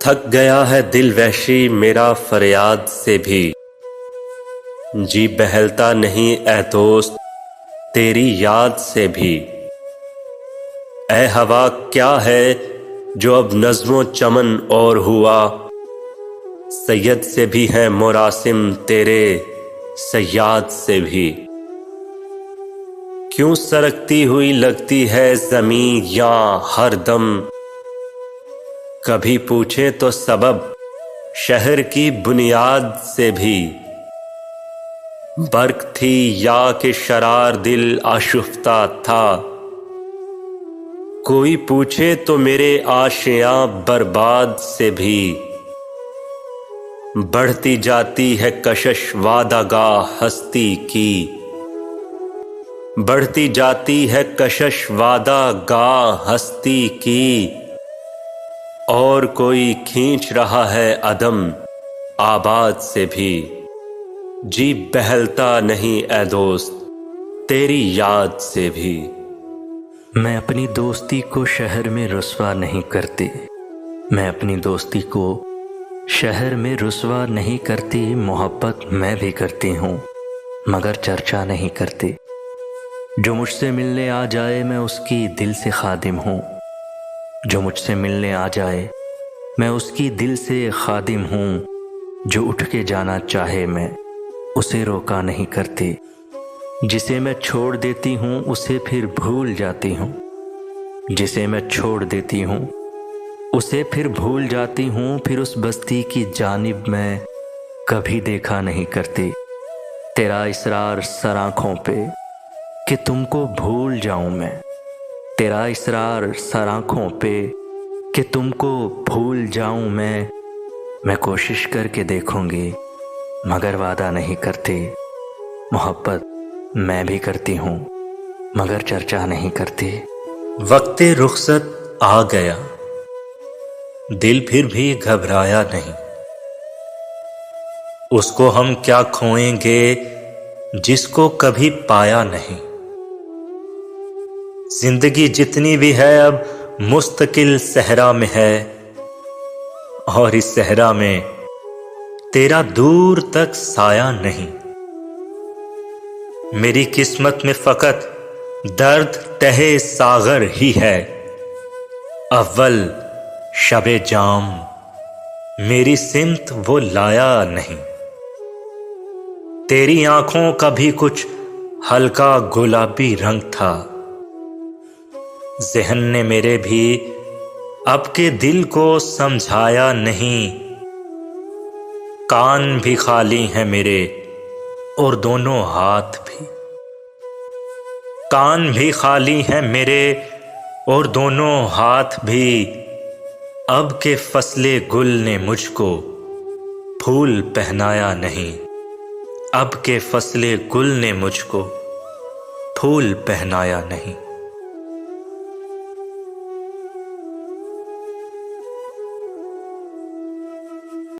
تھک گیا ہے دل وحشی میرا فریاد سے بھی، جی بہلتا نہیں اے دوست تیری یاد سے بھی۔ اے ہوا کیا ہے جو اب نظم و چمن اور ہوا، سید سے بھی ہے مراسم تیرے صیاد سے بھی۔ کیوں سرکتی ہوئی لگتی ہے زمین یا ہر دم، کبھی پوچھے تو سبب شہر کی بنیاد سے بھی۔ برق تھی یا کہ شرار دل آشفتہ تھا، کوئی پوچھے تو میرے آشیاں برباد سے بھی۔ بڑھتی جاتی ہے کشش وعدہ گاہ ہستی کی، بڑھتی جاتی ہے کشش وعدہ گاہ ہستی کی، اور کوئی کھینچ رہا ہے عدم آباد سے بھی۔ جی بہلتا نہیں اے دوست تیری یاد سے بھی۔ میں اپنی دوستی کو شہر میں رسوا نہیں کرتی، میں اپنی دوستی کو شہر میں رسوا نہیں کرتی، محبت میں بھی کرتی ہوں مگر چرچا نہیں کرتی۔ جو مجھ سے ملنے آ جائے میں اس کی دل سے خادم ہوں، جو مجھ سے ملنے آ جائے میں اس کی دل سے خادم ہوں، جو اٹھ کے جانا چاہے میں اسے روکا نہیں کرتی۔ جسے میں چھوڑ دیتی ہوں اسے پھر بھول جاتی ہوں، جسے میں چھوڑ دیتی ہوں اسے پھر بھول جاتی ہوں، پھر اس بستی کی جانب میں کبھی دیکھا نہیں کرتی۔ تیرا اصرار سر آنکھوں پہ کہ تم کو بھول جاؤں میں، تیرا اصرار سر آنکھوں پہ کہ تم کو بھول جاؤں میں کوشش کر کے دیکھوں گی مگر وعدہ نہیں کرتی۔ محبت میں بھی کرتی ہوں مگر چرچا نہیں کرتی۔ وقت رخصت آ گیا، دل پھر بھی گھبرایا نہیں، اس کو ہم کیا کھوئیں گے جس کو کبھی پایا نہیں۔ زندگی جتنی بھی ہے اب مستقل صحرا میں ہے، اور اس صحرا میں تیرا دور تک سایہ نہیں۔ میری قسمت میں فقط درد تہے ساغر ہی ہے، اول شب جام میری سمت وہ لایا نہیں۔ تیری آنکھوں کا بھی کچھ ہلکا گلابی رنگ تھا، ذہن نے میرے بھی اب کے دل کو سمجھایا نہیں۔ کان بھی خالی ہیں میرے اور دونوں ہاتھ بھی، کان بھی خالی ہیں میرے اور دونوں ہاتھ بھی، اب کے فصل گل نے مجھ کو پھول پہنایا نہیں، اب کے فصل گل نے مجھ کو پھول پہنایا نہیں۔